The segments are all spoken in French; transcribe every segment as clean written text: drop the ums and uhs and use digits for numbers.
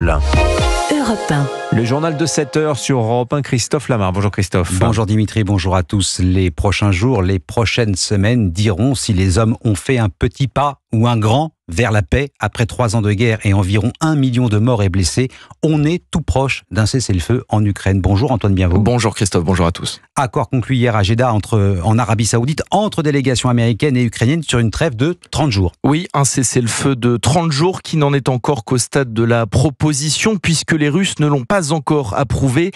Europe 1. Le journal de 7h sur Europe 1, Christophe Lamar. Bonjour Christophe. Bonjour Dimitri, bonjour à tous. Les prochains jours, les prochaines semaines diront si les hommes ont fait un petit pas ou un grand vers la paix. Après 3 ans de guerre et environ 1 million de morts et blessés, on est tout proche d'un cessez-le-feu en Ukraine. Bonjour Antoine Bienvaux. Bonjour Christophe, bonjour à tous. Accord conclu hier à Jeddah en Arabie Saoudite entre délégations américaines et ukrainiennes sur une trêve de 30 jours. Oui, un cessez-le-feu de 30 jours qui n'en est encore qu'au stade de la proposition puisque les Russes ne l'ont pas encore approuvé.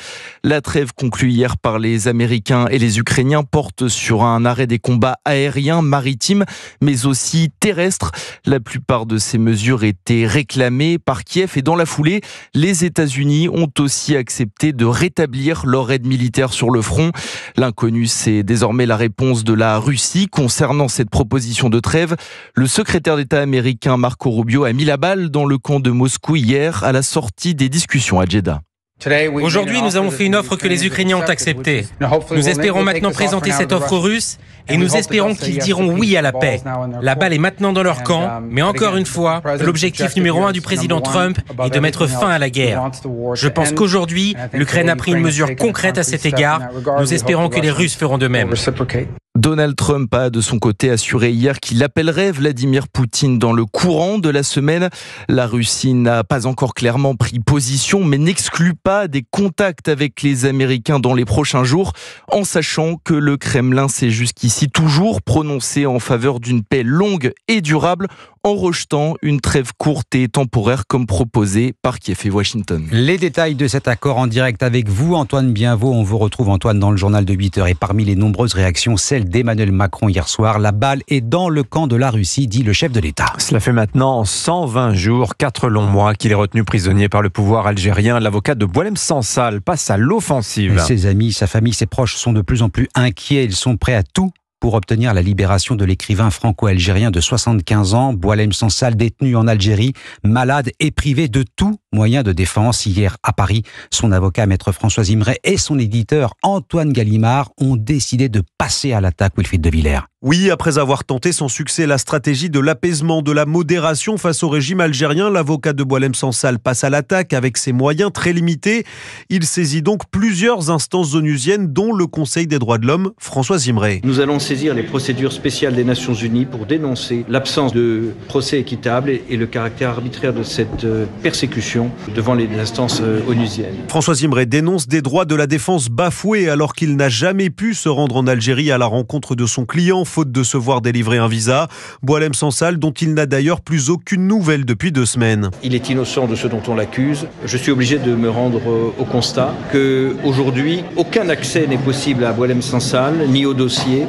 La trêve conclue hier par les Américains et les Ukrainiens porte sur un arrêt des combats aériens, maritimes, mais aussi terrestres. La plupart de ces mesures étaient réclamées par Kiev et dans la foulée, les États-Unis ont aussi accepté de rétablir leur aide militaire sur le front. L'inconnu, c'est désormais la réponse de la Russie concernant cette proposition de trêve. Le secrétaire d'État américain Marco Rubio a mis la balle dans le camp de Moscou hier à la sortie des discussions à Jeddah. Aujourd'hui, nous avons fait une offre que les Ukrainiens ont acceptée. Nous espérons maintenant présenter cette offre aux Russes et nous espérons qu'ils diront oui à la paix. La balle est maintenant dans leur camp, mais encore une fois, l'objectif numéro 1 du président Trump est de mettre fin à la guerre. Je pense qu'aujourd'hui, l'Ukraine a pris une mesure concrète à cet égard. Nous espérons que les Russes feront de même. Donald Trump a de son côté assuré hier qu'il appellerait Vladimir Poutine dans le courant de la semaine. La Russie n'a pas encore clairement pris position, mais n'exclut pas des contacts avec les Américains dans les prochains jours, en sachant que le Kremlin s'est jusqu'ici toujours prononcé en faveur d'une paix longue et durable, en rejetant une trêve courte et temporaire comme proposé par Kiev et Washington. Les détails de cet accord en direct avec vous, Antoine Bienvaux. On vous retrouve, Antoine, dans le journal de 8h. Et parmi les nombreuses réactions, celle d'Emmanuel Macron hier soir. La balle est dans le camp de la Russie, dit le chef de l'État. Cela fait maintenant 120 jours, 4 longs mois qu'il est retenu prisonnier par le pouvoir algérien. L'avocat de Boualem Sansal passe à l'offensive. Ses amis, sa famille, ses proches sont de plus en plus inquiets. Ils sont prêts à tout pour obtenir la libération de l'écrivain franco-algérien de 75 ans, Boualem Sansal, détenu en Algérie, malade et privé de tout moyen de défense. Hier, à Paris, son avocat, maître François Imret, et son éditeur, Antoine Gallimard, ont décidé de passer à l'attaque, Wilfried de Villers. Oui, après avoir tenté sans succès la stratégie de l'apaisement, de la modération face au régime algérien, l'avocat de Boualem Sansal passe à l'attaque avec ses moyens très limités. Il saisit donc plusieurs instances onusiennes, dont le Conseil des droits de l'homme, François Imret. Nous allons saisir les procédures spéciales des Nations Unies pour dénoncer l'absence de procès équitable et le caractère arbitraire de cette persécution devant les instances onusiennes. François Imret dénonce des droits de la défense bafoués alors qu'il n'a jamais pu se rendre en Algérie à la rencontre de son client, faute de se voir délivrer un visa. Boualem Sansal, dont il n'a d'ailleurs plus aucune nouvelle depuis 2 semaines. Il est innocent de ce dont on l'accuse. Je suis obligé de me rendre au constat qu'aujourd'hui, aucun accès n'est possible à Boualem Sansal, ni au dossier.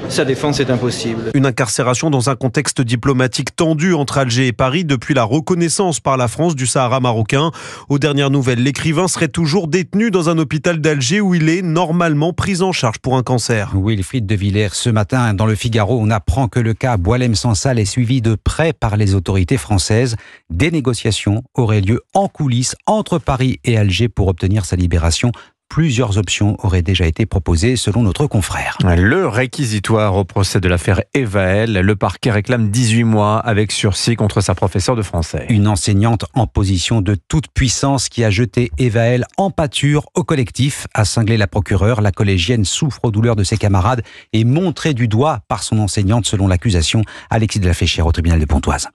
Sa défense est impossible. Une incarcération dans un contexte diplomatique tendu entre Alger et Paris depuis la reconnaissance par la France du Sahara marocain. Aux dernières nouvelles, l'écrivain serait toujours détenu dans un hôpital d'Alger où il est normalement pris en charge pour un cancer. Wilfried de Villers, ce matin dans le Figaro, on apprend que le cas Boualem Sansal est suivi de près par les autorités françaises. Des négociations auraient lieu en coulisses entre Paris et Alger pour obtenir sa libération. Plusieurs options auraient déjà été proposées selon notre confrère. Le réquisitoire au procès de l'affaire Evaël. Le parquet réclame 18 mois avec sursis contre sa professeure de français. Une enseignante en position de toute puissance qui a jeté Evaël en pâture au collectif, a cinglé la procureure. La collégienne souffre aux douleurs de ses camarades et montrée du doigt par son enseignante selon l'accusation. Alexis de la Féchère au tribunal de Pontoise.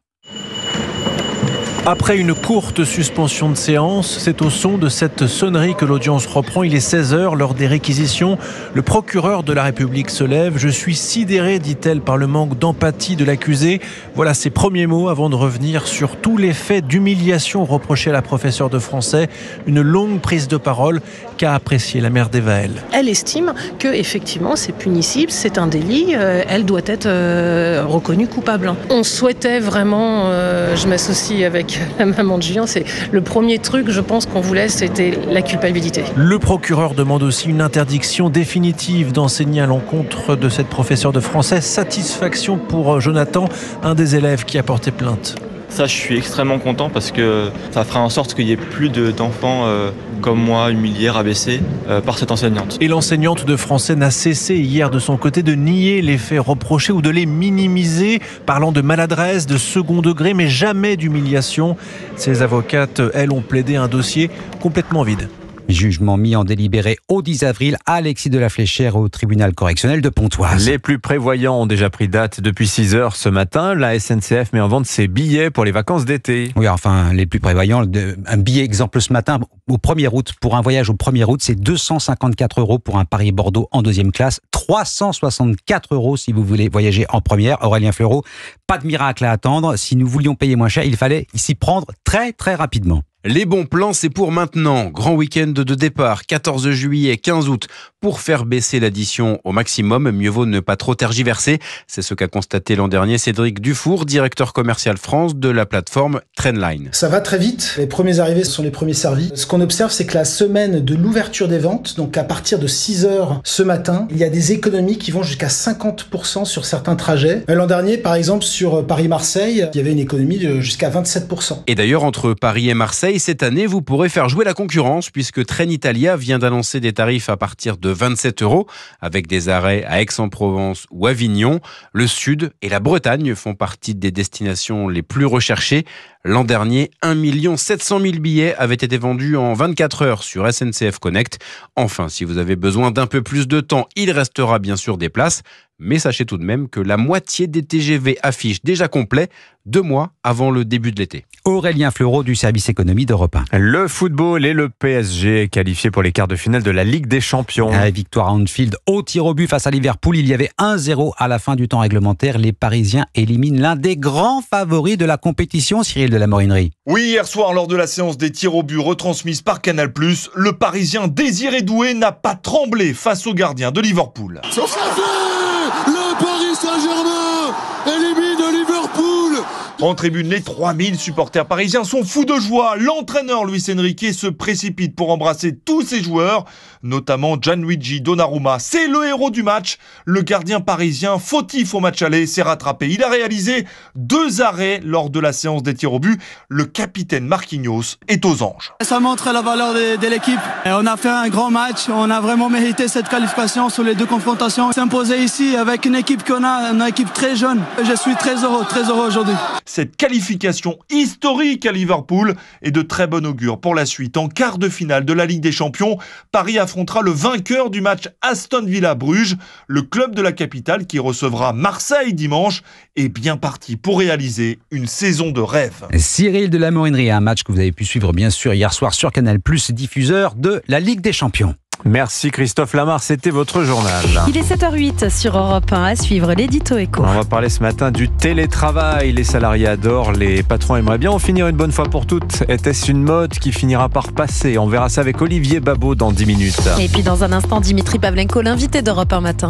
Après une courte suspension de séance, c'est au son de cette sonnerie que l'audience reprend. Il est 16h, lors des réquisitions. Le procureur de la République se lève. « Je suis sidérée », dit-elle, par le manque d'empathie de l'accusé. Voilà ses premiers mots avant de revenir sur tous les faits d'humiliation reprochés à la professeure de français. Une longue prise de parole qu'a appréciée la mère d'Evaël. Elle estime que effectivement c'est punissable, c'est un délit, elle doit être reconnue coupable. On souhaitait vraiment, je m'associe avec la maman de Julien, c'est le premier truc, je pense, qu'on voulait, c'était la culpabilité. Le procureur demande aussi une interdiction définitive d'enseigner à l'encontre de cette professeure de français. Satisfaction pour Jonathan, un des élèves qui a porté plainte. Ça, je suis extrêmement content parce que ça fera en sorte qu'il n'y ait plus d'enfants comme moi, humiliés, rabaissés par cette enseignante. Et l'enseignante de français n'a cessé hier de son côté de nier les faits reprochés ou de les minimiser, parlant de maladresse, de second degré, mais jamais d'humiliation. Ces avocates, elles, ont plaidé un dossier complètement vide. Jugement mis en délibéré au 10 avril, Alexis de la Fléchère au tribunal correctionnel de Pontoise. Les plus prévoyants ont déjà pris date depuis 6 heures ce matin. La SNCF met en vente ses billets pour les vacances d'été. Oui, enfin, les plus prévoyants, un billet exemple ce matin au 1er août, pour un voyage au 1er août, c'est 254 € pour un Paris-Bordeaux en deuxième classe, 364 € si vous voulez voyager en première. Aurélien Fleureau, pas de miracle à attendre. Si nous voulions payer moins cher, il fallait s'y prendre très très rapidement. Les bons plans, c'est pour maintenant. Grand week-end de départ, 14 juillet, 15 août. Pour faire baisser l'addition au maximum, mieux vaut ne pas trop tergiverser. C'est ce qu'a constaté l'an dernier Cédric Dufour, directeur commercial France de la plateforme Trendline. Ça va très vite. Les premiers arrivés sont les premiers servis. Ce qu'on observe, c'est que la semaine de l'ouverture des ventes, donc à partir de 6 heures ce matin, il y a des économies qui vont jusqu'à 50% sur certains trajets. L'an dernier, par exemple, sur Paris-Marseille, il y avait une économie de jusqu'à 27%. Et d'ailleurs, entre Paris et Marseille, cette année, vous pourrez faire jouer la concurrence puisque Trenitalia vient d'annoncer des tarifs à partir de 27 € avec des arrêts à Aix-en-Provence ou Avignon. Le Sud et la Bretagne font partie des destinations les plus recherchées. L'an dernier, 1 700 000 billets avaient été vendus en 24 heures sur SNCF Connect. Enfin, si vous avez besoin d'un peu plus de temps, il restera bien sûr des places. Mais sachez tout de même que la moitié des TGV affichent déjà complet 2 mois avant le début de l'été. Aurélien Fleureau du service économie d'Europe 1. Le football et le PSG qualifiés pour les quarts de finale de la Ligue des Champions. Victoire à Anfield au tir au but face à Liverpool. Il y avait 1-0 à la fin du temps réglementaire. Les Parisiens éliminent l'un des grands favoris de la compétition, Cyril de la Morinerie. Oui, hier soir, lors de la séance des tirs au but retransmise par Canal+, le Parisien Désiré Doué n'a pas tremblé face au gardien de Liverpool. Le Paris Saint-Germain élimine Liverpool. En tribune, les 3000 supporters parisiens sont fous de joie. L'entraîneur Luis Enrique se précipite pour embrasser tous ses joueurs, notamment Gianluigi Donnarumma. C'est le héros du match. Le gardien parisien, fautif au match aller, s'est rattrapé. Il a réalisé 2 arrêts lors de la séance des tirs au but. Le capitaine Marquinhos est aux anges. Ça montre la valeur de l'équipe. On a fait un grand match. On a vraiment mérité cette qualification sur les 2 confrontations. S'imposer ici avec une équipe une équipe très jeune. Je suis très heureux aujourd'hui. Cette qualification historique à Liverpool est de très bon augure pour la suite. En quart de finale de la Ligue des Champions, Paris affrontera le vainqueur du match Aston Villa-Bruges. Le club de la capitale qui recevra Marseille dimanche est bien parti pour réaliser une saison de rêve. Cyril de la Morinerie, un match que vous avez pu suivre bien sûr hier soir sur Canal+, diffuseur de la Ligue des Champions. Merci Christophe Lamar, c'était votre journal. Il est 7h08 sur Europe 1, à suivre l'édito éco. On va parler ce matin du télétravail. Les salariés adorent, les patrons aimeraient bien en finir une bonne fois pour toutes. Était-ce une mode qui finira par passer? On verra ça avec Olivier Babot dans 10 minutes. Et puis dans un instant, Dimitri Pavlenko, l'invité d'Europe 1 matin.